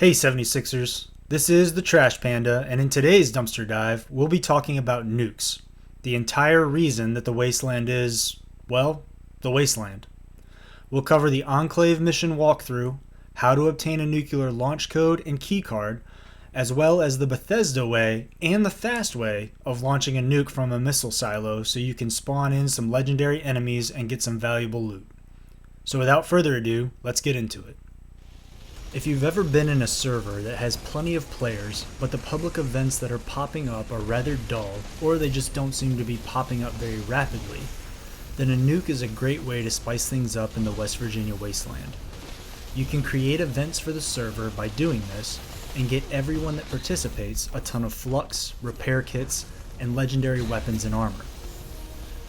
Hey 76ers, this is the Trash Panda, and in today's dumpster dive, we'll be talking about nukes. The entire reason that the Wasteland is, well, the Wasteland. We'll cover the Enclave mission walkthrough, how to obtain a nuclear launch code and keycard, as well as the Bethesda way and the fast way of launching a nuke from a missile silo so you can spawn in some legendary enemies and get some valuable loot. So without further ado, let's get into it. If you've ever been in a server that has plenty of players, but the public events that are popping up are rather dull, or they just don't seem to be popping up very rapidly, then a nuke is a great way to spice things up in the West Virginia Wasteland. You can create events for the server by doing this, and get everyone that participates a ton of flux, repair kits, and legendary weapons and armor.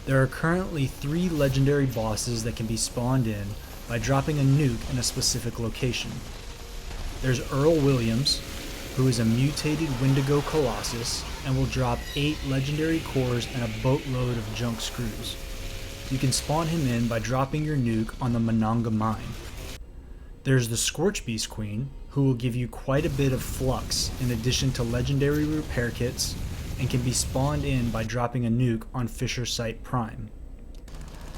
There are currently 3 legendary bosses that can be spawned in by dropping a nuke in a specific location. There's Earl Williams, who is a mutated Wendigo Colossus and will drop 8 legendary cores and a boatload of junk screws. You can spawn him in by dropping your nuke on the Monongah Mine. There's the Scorchbeast Queen, who will give you quite a bit of flux in addition to legendary repair kits and can be spawned in by dropping a nuke on Fisher Site Prime.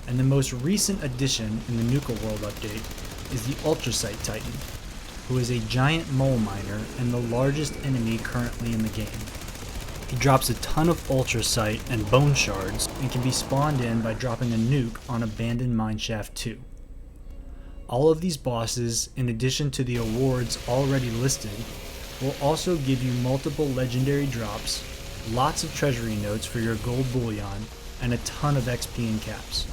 And the most recent addition in the Nuke World update is the Ultrasite Titan, who is a giant mole miner and the largest enemy currently in the game. He drops a ton of ultrasite and bone shards and can be spawned in by dropping a nuke on Abandoned Mineshaft 2. All of these bosses, in addition to the awards already listed, will also give you multiple legendary drops, lots of treasury notes for your gold bullion, and a ton of XP and caps.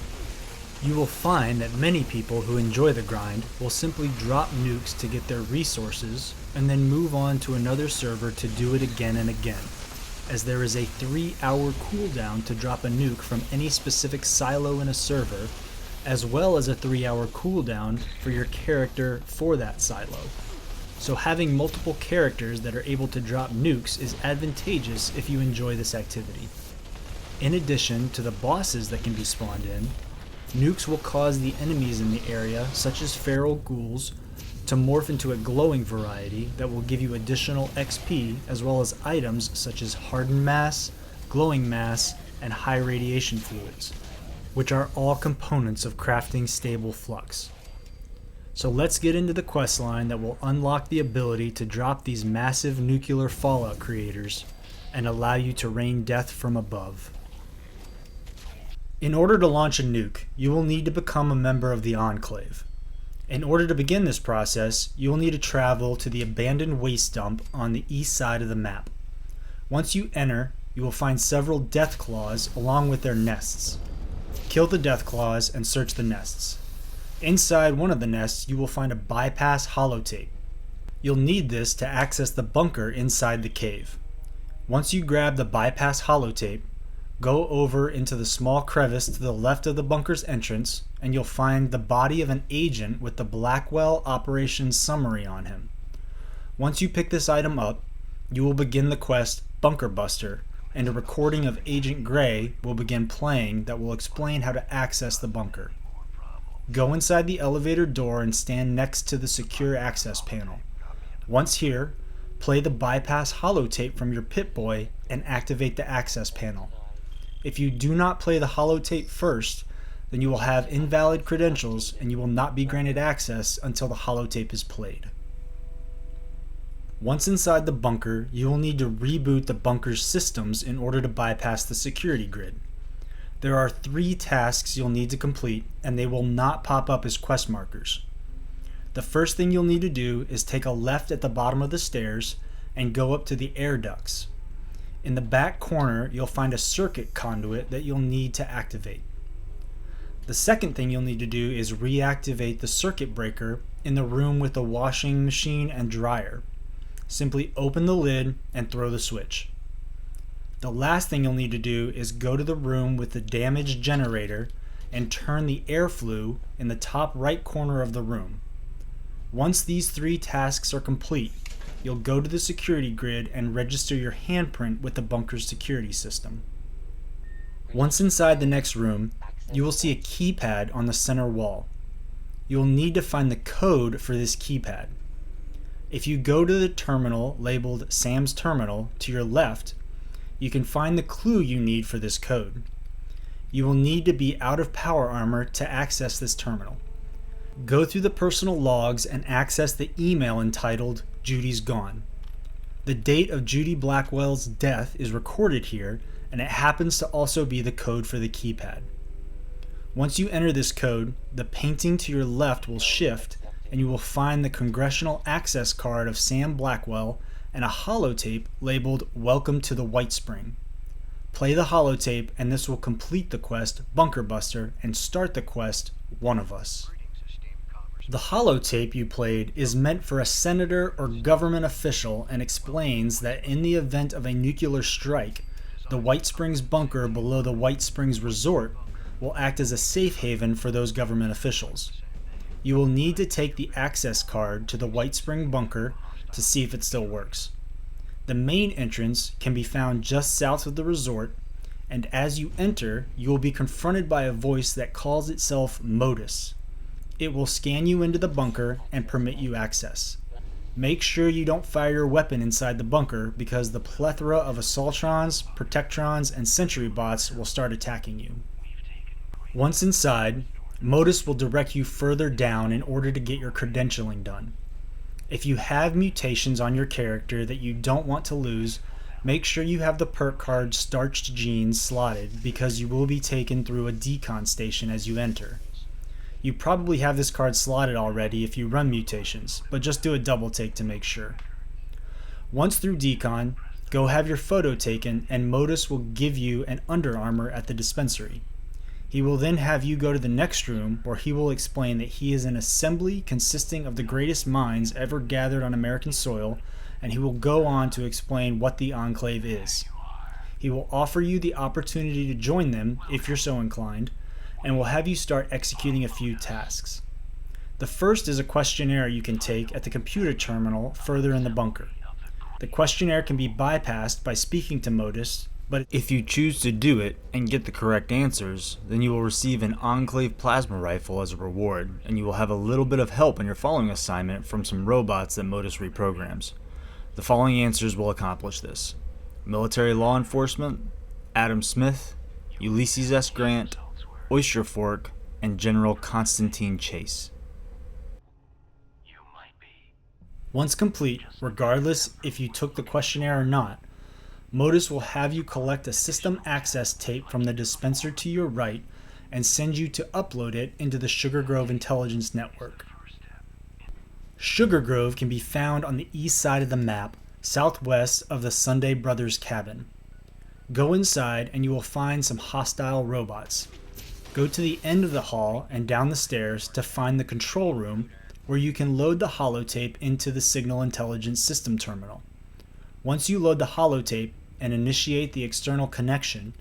You will find that many people who enjoy the grind will simply drop nukes to get their resources and then move on to another server to do it again and again, as there is a 3-hour cooldown to drop a nuke from any specific silo in a server, as well as a 3-hour cooldown for your character for that silo. So having multiple characters that are able to drop nukes is advantageous if you enjoy this activity. In addition to the bosses that can be spawned in, nukes will cause the enemies in the area, such as feral ghouls, to morph into a glowing variety that will give you additional XP as well as items such as hardened mass, glowing mass, and high radiation fluids, which are all components of crafting stable flux. So let's get into the questline that will unlock the ability to drop these massive nuclear fallout creators and allow you to rain death from above. In order to launch a nuke, you will need to become a member of the Enclave. In order to begin this process, you will need to travel to the abandoned waste dump on the east side of the map. Once you enter, you will find several death claws along with their nests. Kill the death claws and search the nests. Inside one of the nests, you will find a bypass holotape. You'll need this to access the bunker inside the cave. Once you grab the bypass holotape, go over into the small crevice to the left of the bunker's entrance, and you'll find the body of an agent with the Blackwell Operations Summary on him. Once you pick this item up, you will begin the quest Bunker Buster, and a recording of Agent Gray will begin playing that will explain how to access the bunker. Go inside the elevator door and stand next to the secure access panel. Once here, play the bypass holotape from your Pip-Boy and activate the access panel. If you do not play the holotape first, then you will have invalid credentials and you will not be granted access until the holotape is played. Once inside the bunker, you will need to reboot the bunker's systems in order to bypass the security grid. There are 3 tasks you'll need to complete, and they will not pop up as quest markers. The first thing you'll need to do is take a left at the bottom of the stairs and go up to the air ducts. In the back corner, you'll find a circuit conduit that you'll need to activate. The second thing you'll need to do is reactivate the circuit breaker in the room with the washing machine and dryer. Simply open the lid and throw the switch. The last thing you'll need to do is go to the room with the damaged generator and turn the air flue in the top right corner of the room. Once these 3 tasks are complete, you'll go to the security grid and register your handprint with the bunker's security system. Once inside the next room, you will see a keypad on the center wall. You will need to find the code for this keypad. If you go to the terminal labeled Sam's Terminal to your left, you can find the clue you need for this code. You will need to be out of power armor to access this terminal. Go through the personal logs and access the email entitled Judy's Gone. The date of Judy Blackwell's death is recorded here, and it happens to also be the code for the keypad. Once you enter this code, the painting to your left will shift, and you will find the congressional access card of Sam Blackwell and a holotape labeled Welcome to the White Spring. Play the holotape, and this will complete the quest Bunker Buster and start the quest One of Us. The holotape you played is meant for a senator or government official and explains that in the event of a nuclear strike, the White Springs bunker below the White Springs Resort will act as a safe haven for those government officials. You will need to take the access card to the White Spring bunker to see if it still works. The main entrance can be found just south of the resort, and as you enter, you will be confronted by a voice that calls itself MODUS. It will scan you into the bunker and permit you access. Make sure you don't fire your weapon inside the bunker because the plethora of assaultrons, protectrons, and sentry bots will start attacking you. Once inside, MODUS will direct you further down in order to get your credentialing done. If you have mutations on your character that you don't want to lose, make sure you have the perk card Starched Genes slotted because you will be taken through a decon station as you enter. You probably have this card slotted already if you run mutations, but just do a double take to make sure. Once through decon, go have your photo taken and MODUS will give you an Under Armour at the dispensary. He will then have you go to the next room where he will explain that he is an assembly consisting of the greatest minds ever gathered on American soil, and he will go on to explain what the Enclave is. He will offer you the opportunity to join them if you're so inclined, and will have you start executing a few tasks. The first is a questionnaire you can take at the computer terminal further in the bunker. The questionnaire can be bypassed by speaking to MODUS, but if you choose to do it and get the correct answers, then you will receive an Enclave plasma rifle as a reward, and you will have a little bit of help in your following assignment from some robots that MODUS reprograms. The following answers will accomplish this: military law enforcement, Adam Smith, Ulysses S. Grant, Oyster Fork, and General Constantine Chase. Once complete, regardless if you took the questionnaire or not, MODUS will have you collect a system access tape from the dispenser to your right and send you to upload it into the Sugar Grove Intelligence Network. Sugar Grove can be found on the east side of the map, southwest of the Sunday Brothers cabin. Go inside and you will find some hostile robots. Go to the end of the hall and down the stairs to find the control room where you can load the holotape into the Signal Intelligence System terminal. Once you load the holotape and initiate the external connection,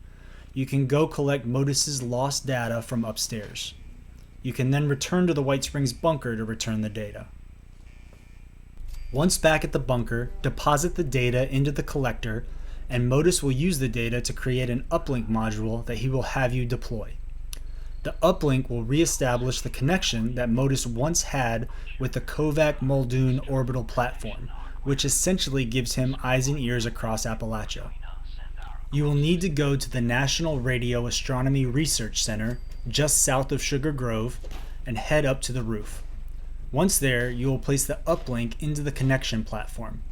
you can go collect MODUS's lost data from upstairs. You can then return to the White Springs bunker to return the data. Once back at the bunker, deposit the data into the collector, and MODUS will use the data to create an uplink module that he will have you deploy. The uplink will reestablish the connection that MODUS once had with the Kovac Muldoon orbital platform, which essentially gives him eyes and ears across Appalachia. You will need to go to the National Radio Astronomy Research Center, just south of Sugar Grove, and head up to the roof. Once there, you will place the uplink into the connection platform.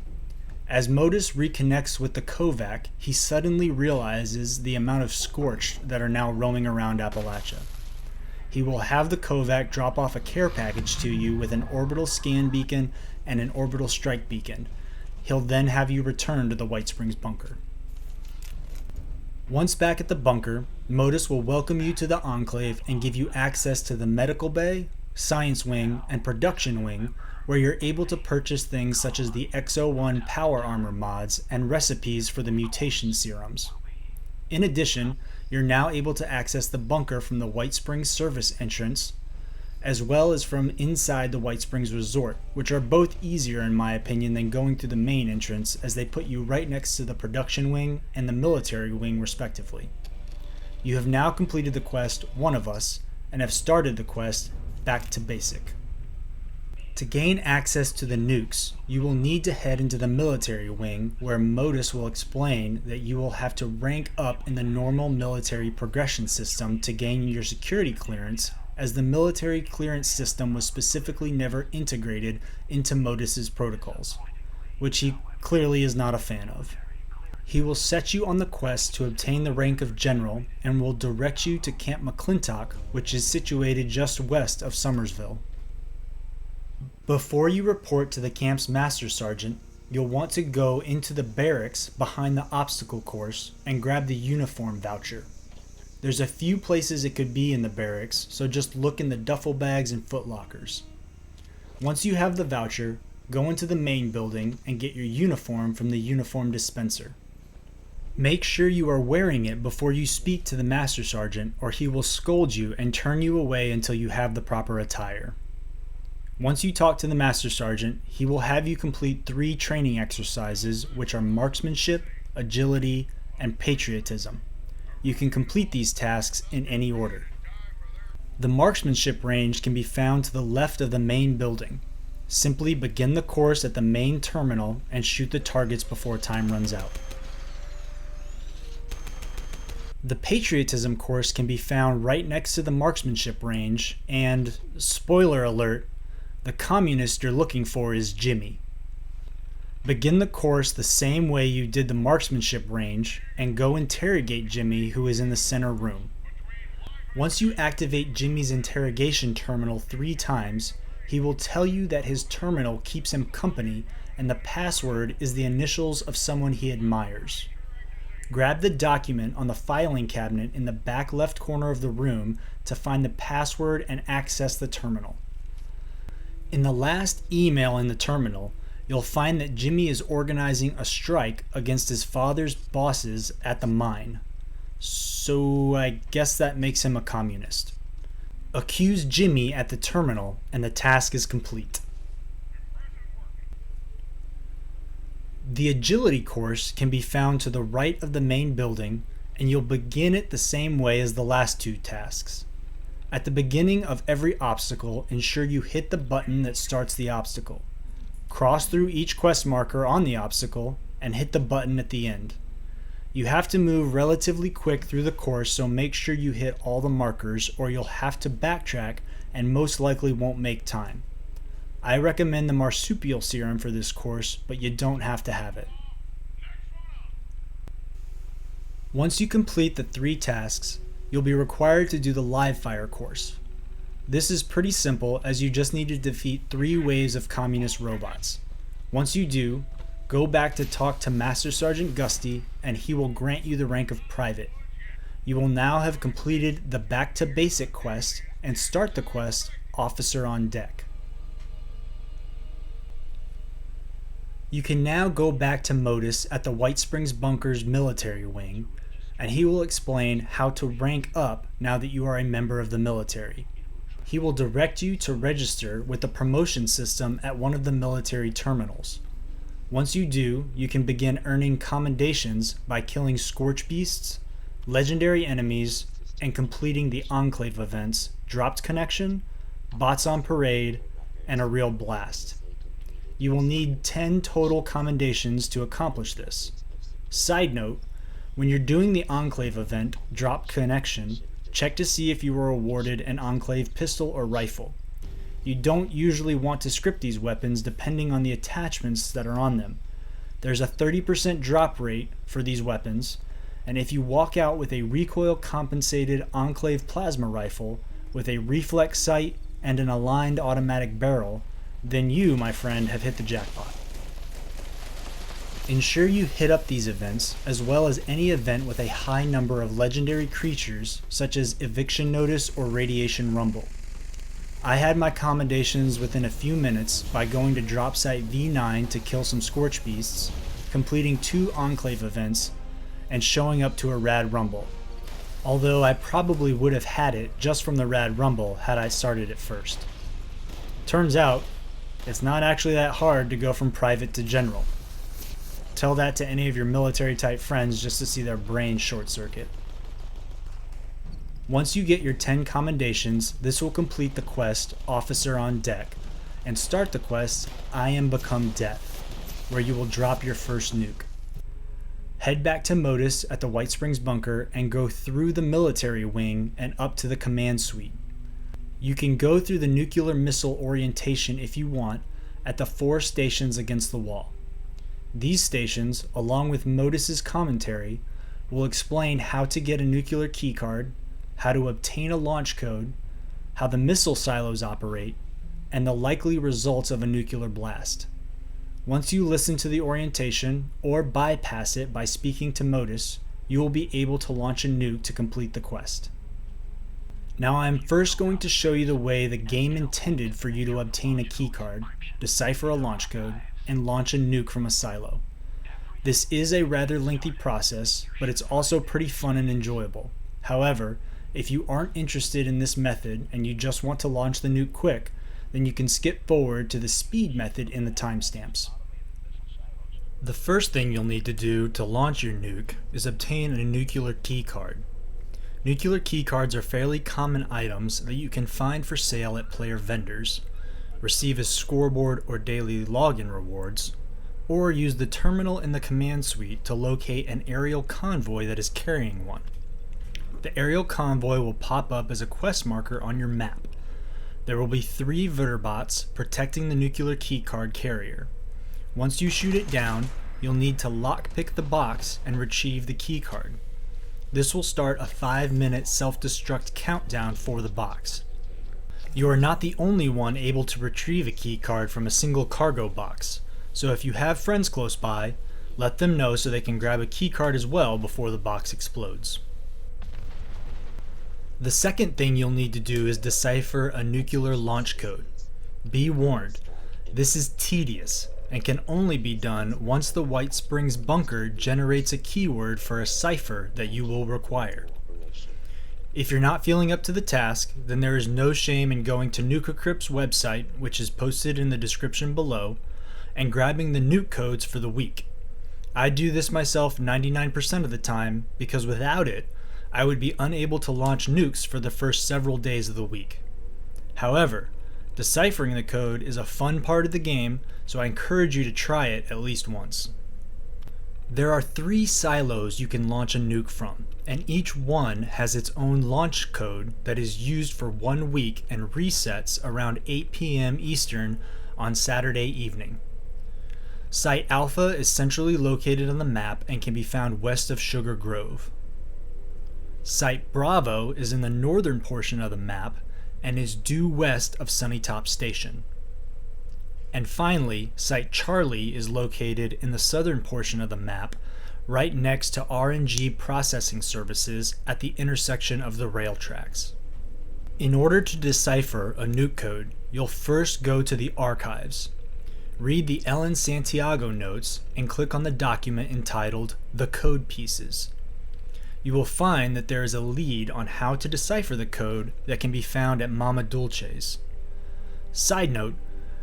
As MODUS reconnects with the Kovac, he suddenly realizes the amount of scorched that are now roaming around Appalachia. He will have the Kovac drop off a care package to you with an orbital scan beacon and an orbital strike beacon. He'll then have you return to the White Springs bunker. Once back at the bunker, MODUS will welcome you to the Enclave and give you access to the medical bay, science wing, and production wing, where you're able to purchase things such as the X01 power armor mods and recipes for the mutation serums. In addition, you're now able to access the bunker from the White Springs service entrance, as well as from inside the White Springs Resort, which are both easier in my opinion than going through the main entrance, as they put you right next to the production wing and the military wing respectively. You have now completed the quest One of Us, and have started the quest Back to Basic. To gain access to the nukes, you will need to head into the military wing, where MODUS will explain that you will have to rank up in the normal military progression system to gain your security clearance, as the military clearance system was specifically never integrated into MODUS's protocols, which he clearly is not a fan of. He will set you on the quest to obtain the rank of general and will direct you to Camp McClintock, which is situated just west of Summersville. Before you report to the camp's master sergeant, you'll want to go into the barracks behind the obstacle course and grab the uniform voucher. There's a few places it could be in the barracks, so just look in the duffel bags and footlockers. Once you have the voucher, go into the main building and get your uniform from the uniform dispenser. Make sure you are wearing it before you speak to the master sergeant, or he will scold you and turn you away until you have the proper attire. Once you talk to the master sergeant, he will have you complete 3 training exercises, which are marksmanship, agility, and patriotism. You can complete these tasks in any order. The marksmanship range can be found to the left of the main building. Simply begin the course at the main terminal and shoot the targets before time runs out. The patriotism course can be found right next to the marksmanship range, and, spoiler alert, the communist you're looking for is Jimmy. Begin the course the same way you did the marksmanship range and go interrogate Jimmy, who is in the center room. Once you activate Jimmy's interrogation terminal 3 times, he will tell you that his terminal keeps him company and the password is the initials of someone he admires. Grab the document on the filing cabinet in the back left corner of the room to find the password and access the terminal. In the last email in the terminal, you'll find that Jimmy is organizing a strike against his father's bosses at the mine. So I guess that makes him a communist. Accuse Jimmy at the terminal and the task is complete. The agility course can be found to the right of the main building, and you'll begin it the same way as the last 2 tasks. At the beginning of every obstacle, ensure you hit the button that starts the obstacle. Cross through each quest marker on the obstacle and hit the button at the end. You have to move relatively quick through the course, so make sure you hit all the markers or you'll have to backtrack and most likely won't make time. I recommend the marsupial serum for this course, but you don't have to have it. Once you complete the 3 tasks, you'll be required to do the live fire course. This is pretty simple, as you just need to defeat 3 waves of communist robots. Once you do, go back to talk to Master Sergeant Gusty and he will grant you the rank of private. You will now have completed the Back to Basic quest and start the quest Officer on Deck. You can now go back to MODUS at the White Springs Bunkers military wing, and he will explain how to rank up now that you are a member of the military. He will direct you to register with the promotion system at one of the military terminals. Once you do, you can begin earning commendations by killing scorch beasts, legendary enemies, and completing the Enclave events, Dropped Connection, Bots on Parade, and a Real Blast. You will need 10 total commendations to accomplish this. Side note, when you're doing the Enclave event, Drop Connection, check to see if you were awarded an Enclave pistol or rifle. You don't usually want to script these weapons depending on the attachments that are on them. There's a 30% drop rate for these weapons, and if you walk out with a recoil compensated Enclave plasma rifle with a reflex sight and an aligned automatic barrel, then you, my friend, have hit the jackpot. Ensure you hit up these events, as well as any event with a high number of legendary creatures, such as Eviction Notice or Radiation Rumble. I had my commendations within a few minutes by going to Drop Site V9 to kill some Scorch Beasts, completing 2 Enclave events, and showing up to a Rad Rumble. Although I probably would have had it just from the Rad Rumble had I started it first. Turns out, it's not actually that hard to go from private to general. Tell that to any of your military type friends just to see their brains short circuit. Once you get your 10 commendations, this will complete the quest Officer on Deck, and start the quest I Am Become Death, where you will drop your first nuke. Head back to MODUS at the White Springs bunker and go through the military wing and up to the command suite. You can go through the nuclear missile orientation if you want at the 4 stations against the wall. These stations, along with MODUS's commentary, will explain how to get a nuclear keycard, how to obtain a launch code, how the missile silos operate, and the likely results of a nuclear blast. Once you listen to the orientation or bypass it by speaking to MODUS, you will be able to launch a nuke to complete the quest. Now I am first going to show you the way the game intended for you to obtain a keycard, decipher a launch code, and launch a nuke from a silo. This is a rather lengthy process, but it's also pretty fun and enjoyable. However, if you aren't interested in this method and you just want to launch the nuke quick, then you can skip forward to the speed method in the timestamps. The first thing you'll need to do to launch your nuke is obtain a nuclear keycard. Nuclear keycards are fairly common items that you can find for sale at player vendors, receive as scoreboard or daily login rewards, or use the terminal in the command suite to locate an aerial convoy that is carrying one. The aerial convoy will pop up as a quest marker on your map. There will be 3 Verbots protecting the nuclear keycard carrier. Once you shoot it down, you'll need to lockpick the box and retrieve the keycard. This will start a 5-minute self-destruct countdown for the box. You are not the only one able to retrieve a keycard from a single cargo box, so if you have friends close by, let them know so they can grab a keycard as well before the box explodes. The second thing you'll need to do is decipher a nuclear launch code. Be warned, this is tedious and can only be done once the White Springs bunker generates a keyword for a cipher that you will require. If you're not feeling up to the task, then there is no shame in going to Nuke website, which is posted in the description below, and grabbing the nuke codes for the week. I do this myself 99% of the time because without it, I would be unable to launch nukes for the first several days of the week. However, deciphering the code is a fun part of the game, so I encourage you to try it at least once. There are 3 silos you can launch a nuke from, and each one has its own launch code that is used for 1 week and resets around 8 p.m. Eastern on Saturday evening. Site Alpha is centrally located on the map and can be found west of Sugar Grove. Site Bravo is in the northern portion of the map and is due west of Sunnytop Station. And finally, Site Charlie is located in the southern portion of the map, right next to RNG processing services at the intersection of the rail tracks. In order to decipher a nuke code, you'll first go to the archives. Read the Ellen Santiago notes and click on the document entitled The Code Pieces. You will find that there is a lead on how to decipher the code that can be found at Mama Dulce's. Side note,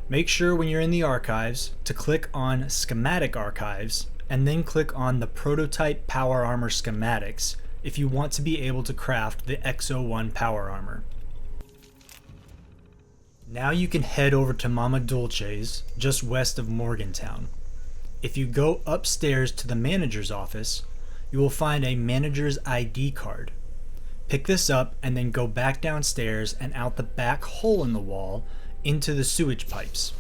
make sure when you're in the archives to click on Schematic Archives and then click on the Prototype Power Armor Schematics if you want to be able to craft the X01 Power Armor. Now you can head over to Mama Dulce's just west of Morgantown. If you go upstairs to the manager's office, you will find a manager's ID card. Pick this up and then go back downstairs and out the back hole in the wall into the sewage pipes.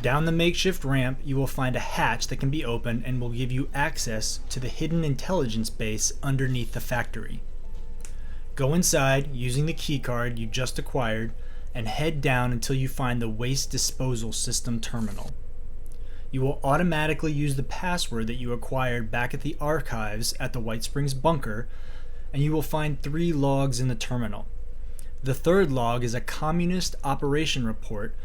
Down the makeshift ramp, you will find a hatch that can be opened and will give you access to the hidden intelligence base underneath the factory. Go inside using the keycard you just acquired and head down until you find the waste disposal system terminal. You will automatically use the password that you acquired back at the archives at the White Springs bunker, and you will find 3 logs in the terminal. The 3rd log is a communist operation report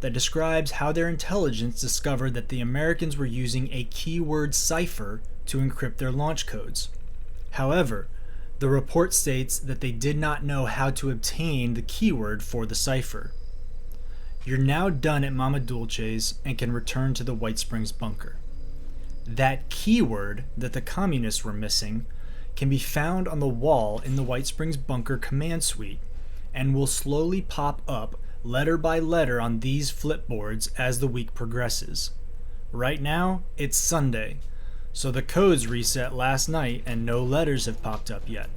that describes how their intelligence discovered that the Americans were using a keyword cipher to encrypt their launch codes. However, the report states that they did not know how to obtain the keyword for the cipher. You're now done at Mama Dulce's and can return to the White Springs bunker. That keyword that the communists were missing can be found on the wall in the White Springs bunker command suite and will slowly pop up letter by letter on these flipboards as the week progresses. Right now, it's Sunday, so the codes reset last night and no letters have popped up yet.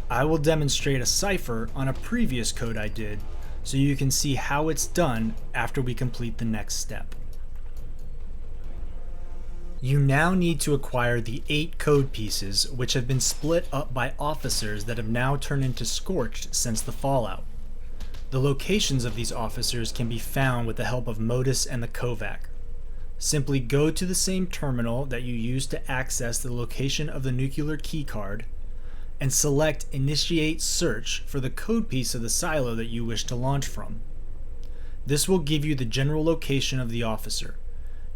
I will demonstrate a cipher on a previous code I did so you can see how it's done after we complete the next step. You now need to acquire the 8 code pieces which have been split up by officers that have now turned into Scorched since the fallout. The locations of these officers can be found with the help of MODUS and the Kovac. Simply go to the same terminal that you used to access the location of the nuclear keycard and select Initiate Search for the code piece of the silo that you wish to launch from. This will give you the general location of the officer.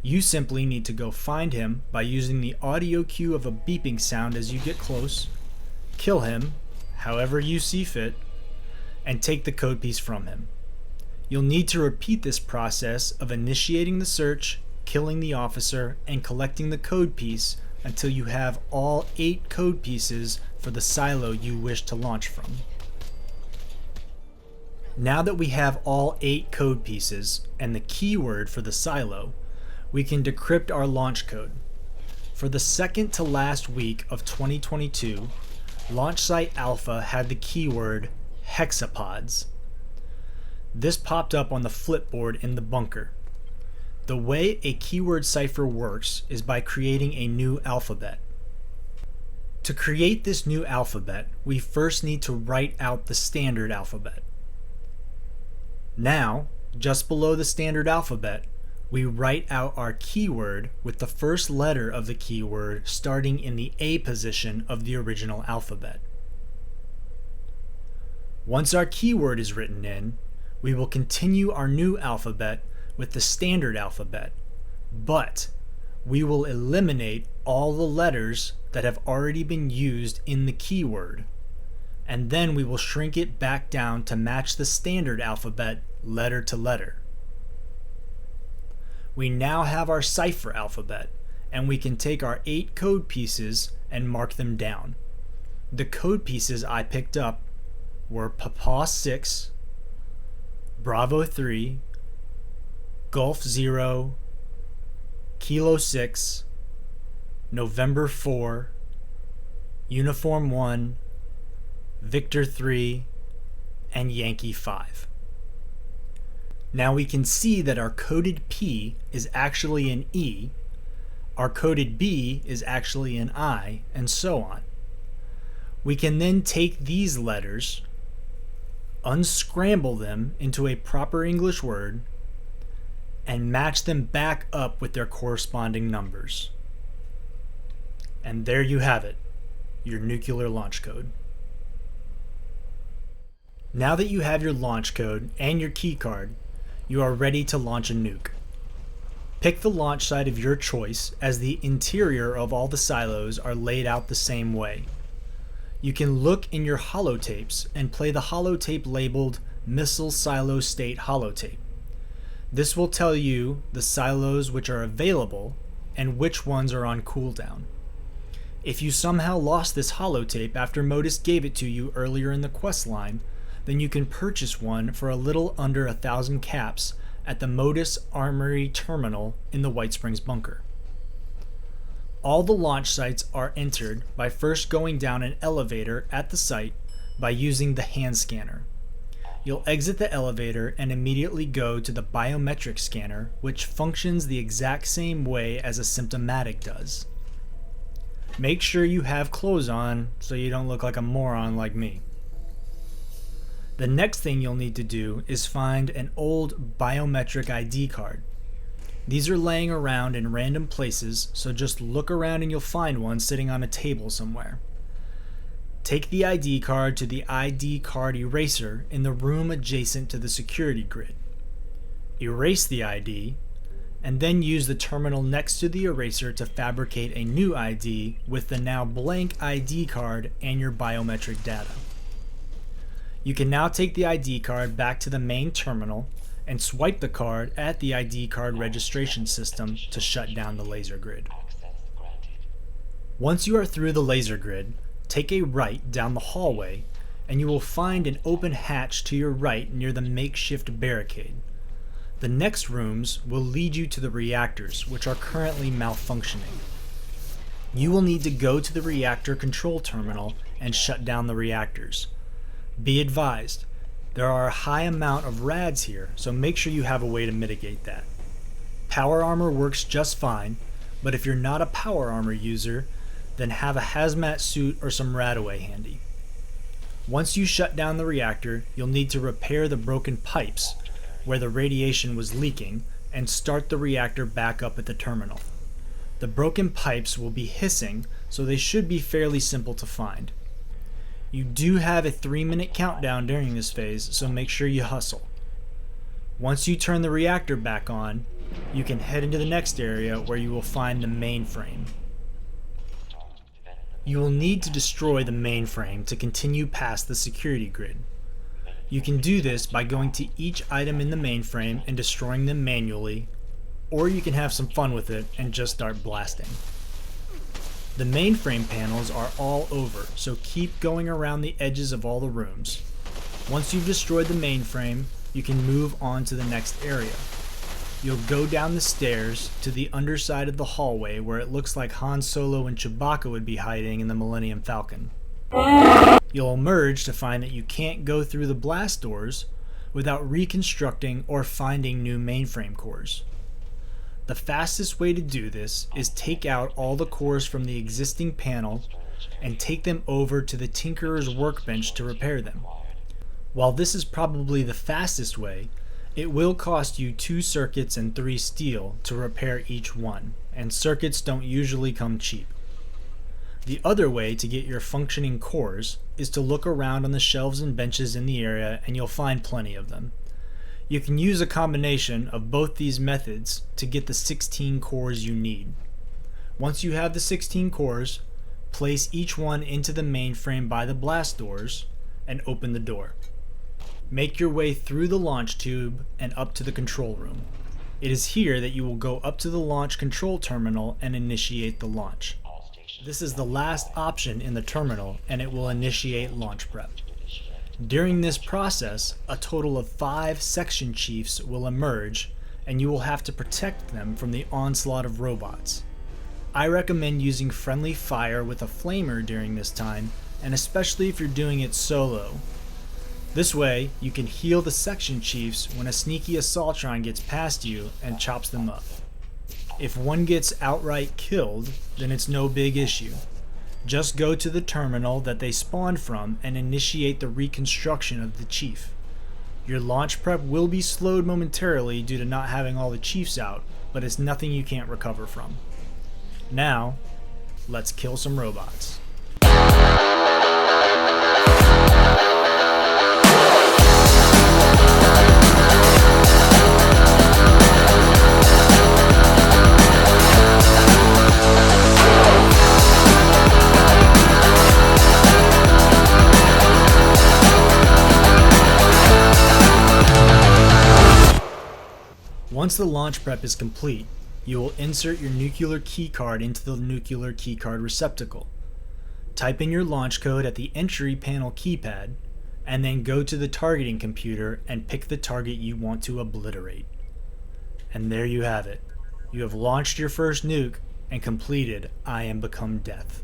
You simply need to go find him by using the audio cue of a beeping sound as you get close, kill him, however you see fit, and take the code piece from him. You'll need to repeat this process of initiating the search, killing the officer, and collecting the code piece until you have all 8 code pieces for the silo you wish to launch from. Now that we have all 8 code pieces and the keyword for the silo, we can decrypt our launch code. For the second to last week of 2022, Launch Site Alpha had the keyword hexapods. This popped up on the flipboard in the bunker. The way a keyword cipher works is by creating a new alphabet. To create this new alphabet, we first need to write out the standard alphabet. Now, just below the standard alphabet, we write out our keyword with the first letter of the keyword starting in the A position of the original alphabet. Once our keyword is written in, we will continue our new alphabet with the standard alphabet, but we will eliminate all the letters that have already been used in the keyword, and then we will shrink it back down to match the standard alphabet letter to letter. We now have our cipher alphabet, and we can take our 8 code pieces and mark them down. The code pieces I picked up were Papa 6, Bravo 3, Golf 0, Kilo 6, November 4, Uniform 1, Victor 3, and Yankee 5. Now we can see that our coded P is actually an E, our coded B is actually an I, and so on. We can then take these letters, unscramble them into a proper English word, and match them back up with their corresponding numbers. And there you have it, your nuclear launch code. Now that you have your launch code and your keycard, you are ready to launch a nuke. Pick the launch site of your choice, as the interior of all the silos are laid out the same way. You can look in your holotapes and play the holotape labeled Missile Silo State holotape. This will tell you the silos which are available and which ones are on cooldown. If you somehow lost this holotape after MODUS gave it to you earlier in the questline, then you can purchase one for a little under 1,000 caps at the MODUS Armory Terminal in the White Springs bunker. All the launch sites are entered by first going down an elevator at the site by using the hand scanner. You'll exit the elevator and immediately go to the biometric scanner, which functions the exact same way as a symptomatic does. Make sure you have clothes on so you don't look like a moron like me. The next thing you'll need to do is find an old biometric ID card. These are laying around in random places, so just look around and you'll find one sitting on a table somewhere. Take the ID card to the ID card eraser in the room adjacent to the security grid. Erase the ID, and then use the terminal next to the eraser to fabricate a new ID with the now blank ID card and your biometric data. You can now take the ID card back to the main terminal and swipe the card at the ID card registration system to shut down the laser grid. Once you are through the laser grid, take a right down the hallway and you will find an open hatch to your right near the makeshift barricade. The next rooms will lead you to the reactors, which are currently malfunctioning. You will need to go to the reactor control terminal and shut down the reactors. Be advised, there are a high amount of rads here, so make sure you have a way to mitigate that. Power armor works just fine, but if you're not a power armor user, then have a hazmat suit or some radaway handy. Once you shut down the reactor, you'll need to repair the broken pipes where the radiation was leaking and start the reactor back up at the terminal. The broken pipes will be hissing, so they should be fairly simple to find. You do have a 3-minute countdown during this phase, so make sure you hustle. Once you turn the reactor back on, you can head into the next area where you will find the mainframe. You will need to destroy the mainframe to continue past the security grid. You can do this by going to each item in the mainframe and destroying them manually, or you can have some fun with it and just start blasting. The mainframe panels are all over, so keep going around the edges of all the rooms. Once you've destroyed the mainframe, you can move on to the next area. You'll go down the stairs to the underside of the hallway where it looks like Han Solo and Chewbacca would be hiding in the Millennium Falcon. You'll emerge to find that you can't go through the blast doors without reconstructing or finding new mainframe cores. The fastest way to do this is take out all the cores from the existing panel and take them over to the Tinkerer's workbench to repair them. While this is probably the fastest way, it will cost you 2 circuits and 3 steel to repair each one, and circuits don't usually come cheap. The other way to get your functioning cores is to look around on the shelves and benches in the area, and you'll find plenty of them. You can use a combination of both these methods to get the 16 cores you need. Once you have the 16 cores, place each one into the mainframe by the blast doors and open the door. Make your way through the launch tube and up to the control room. It is here that you will go up to the launch control terminal and initiate the launch. This is the last option in the terminal, and it will initiate launch prep. During this process, a total of 5 section chiefs will emerge, and you will have to protect them from the onslaught of robots. I recommend using friendly fire with a flamer during this time, and especially if you're doing it solo. This way, you can heal the section chiefs when a sneaky assaultron gets past you and chops them up. If one gets outright killed, then it's no big issue. Just go to the terminal that they spawned from and initiate the reconstruction of the chief. Your launch prep will be slowed momentarily due to not having all the chiefs out, but it's nothing you can't recover from. Now, let's kill some robots. Once the launch prep is complete, you will insert your nuclear keycard into the nuclear keycard receptacle. Type in your launch code at the entry panel keypad, and then go to the targeting computer and pick the target you want to obliterate. And there you have it. You have launched your first nuke and completed I Am Become Death.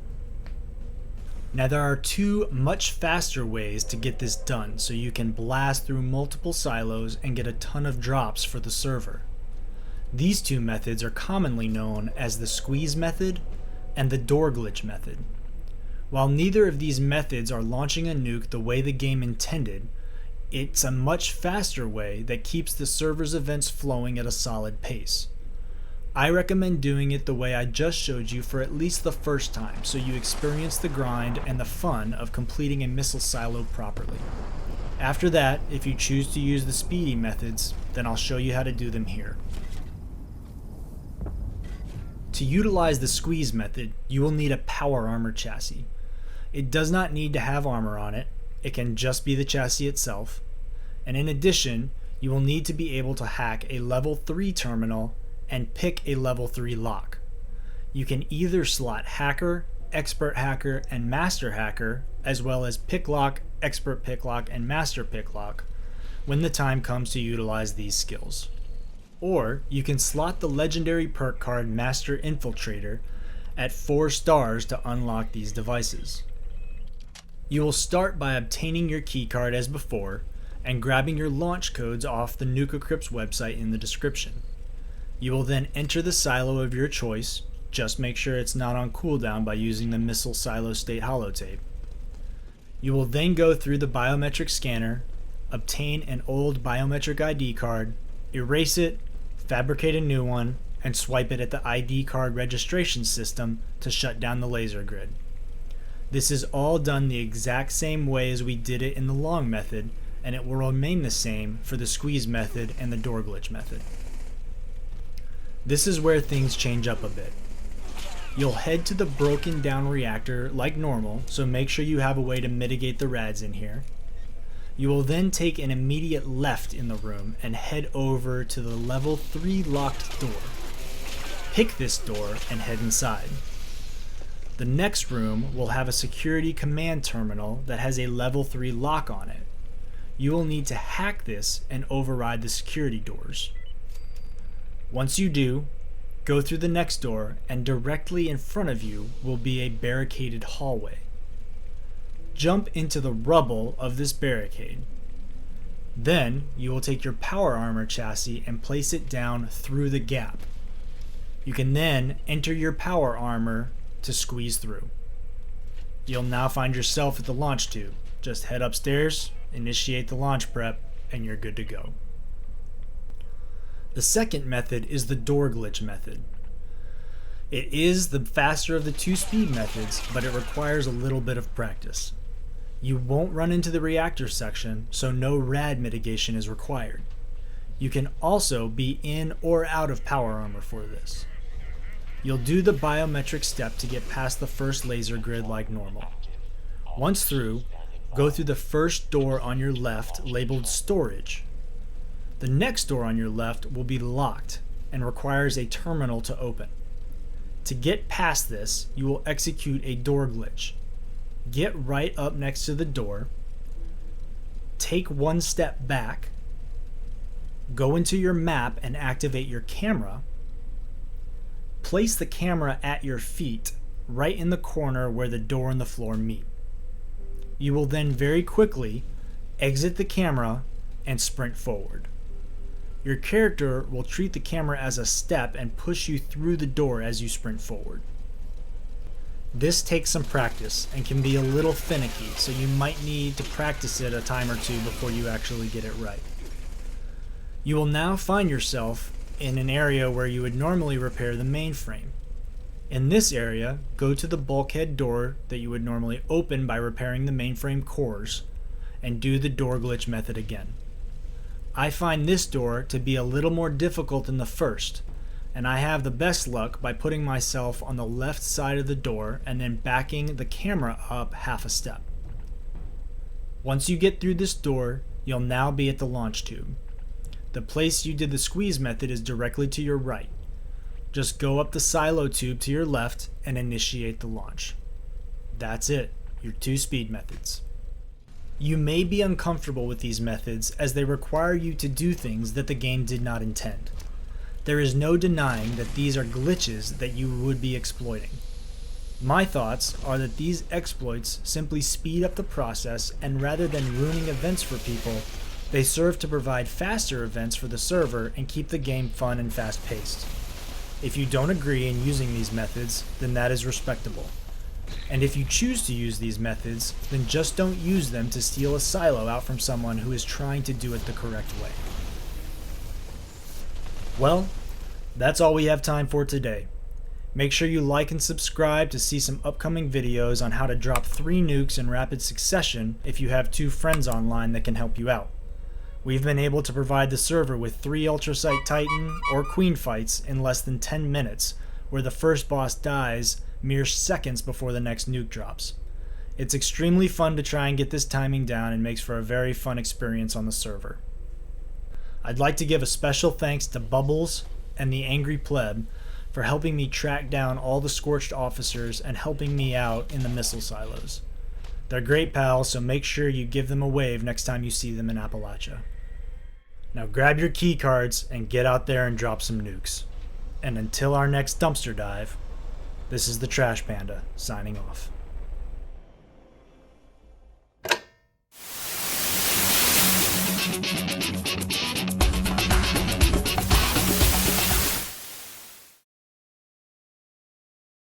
Now there are 2 much faster ways to get this done, so you can blast through multiple silos and get a ton of drops for the server. These 2 methods are commonly known as the squeeze method and the door glitch method. While neither of these methods are launching a nuke the way the game intended, it's a much faster way that keeps the server's events flowing at a solid pace. I recommend doing it the way I just showed you for at least the first time, so you experience the grind and the fun of completing a missile silo properly. After that, if you choose to use the speedy methods, then I'll show you how to do them here. To utilize the squeeze method, you will need a power armor chassis. It does not need to have armor on it, it can just be the chassis itself. And in addition, you will need to be able to hack a level 3 terminal and pick a level 3 lock. You can either slot hacker, Expert Hacker, and Master Hacker, as well as Picklock, Expert Picklock, and Master Picklock when the time comes to utilize these skills. Or you can slot the legendary perk card Master Infiltrator at 4 stars to unlock these devices. You will start by obtaining your keycard as before and grabbing your launch codes off the Nuke website in the description. You will then enter the silo of your choice. Just make sure it's not on cooldown by using the Missile Silo State holotape. You will then go through the biometric scanner, obtain an old biometric ID card, erase it, fabricate a new one, and swipe it at the ID card registration system to shut down the laser grid. This is all done the exact same way as we did it in the long method, and it will remain the same for the squeeze method and the door glitch method. This is where things change up a bit. You'll head to the broken down reactor like normal, so make sure you have a way to mitigate the rads in here. You will then take an immediate left in the room and head over to the level 3 locked door. Pick this door and head inside. The next room will have a security command terminal that has a level 3 lock on it. You will need to hack this and override the security doors. Once you do, go through the next door, and directly in front of you will be a barricaded hallway. Jump into the rubble of this barricade. Then you will take your power armor chassis and place it down through the gap. You can then enter your power armor to squeeze through. You'll now find yourself at the launch tube. Just head upstairs, initiate the launch prep, and you're good to go. The second method is the door glitch method. It is the faster of the 2 speed methods, but it requires a little bit of practice. You won't run into the reactor section, so no rad mitigation is required. You can also be in or out of power armor for this. You'll do the biometric step to get past the first laser grid like normal. Once through, go through the first door on your left labeled Storage. The next door on your left will be locked and requires a terminal to open. To get past this, you will execute a door glitch. Get right up next to the door, take 1 step back, go into your map and activate your camera. Place the camera at your feet, right in the corner where the door and the floor meet. You will then very quickly exit the camera and sprint forward. Your character will treat the camera as a step and push you through the door as you sprint forward. This takes some practice and can be a little finicky, so you might need to practice it a time or two before you actually get it right. You will now find yourself in an area where you would normally repair the mainframe. In this area, go to the bulkhead door that you would normally open by repairing the mainframe cores, and do the door glitch method again. I find this door to be a little more difficult than the first, and I have the best luck by putting myself on the left side of the door and then backing the camera up half a step. Once you get through this door, you'll now be at the launch tube. The place you did the squeeze method is directly to your right. Just go up the silo tube to your left and initiate the launch. That's it, your 2 speed methods. You may be uncomfortable with these methods as they require you to do things that the game did not intend. There is no denying that these are glitches that you would be exploiting. My thoughts are that these exploits simply speed up the process, and rather than ruining events for people, they serve to provide faster events for the server and keep the game fun and fast-paced. If you don't agree in using these methods, then that is respectable. And if you choose to use these methods, then just don't use them to steal a silo out from someone who is trying to do it the correct way. Well, that's all we have time for today. Make sure you like and subscribe to see some upcoming videos on how to drop 3 nukes in rapid succession if you have 2 friends online that can help you out. We've been able to provide the server with 3 Ultrasight Titan or Queen fights in less than 10 minutes, where the first boss dies mere seconds before the next nuke drops. It's extremely fun to try and get this timing down and makes for a very fun experience on the server. I'd like to give a special thanks to Bubbles and the Angry Pleb for helping me track down all the scorched officers and helping me out in the missile silos. They're great pals, so make sure you give them a wave next time you see them in Appalachia. Now grab your key cards and get out there and drop some nukes. And until our next dumpster dive, this is the Trash Panda, signing off.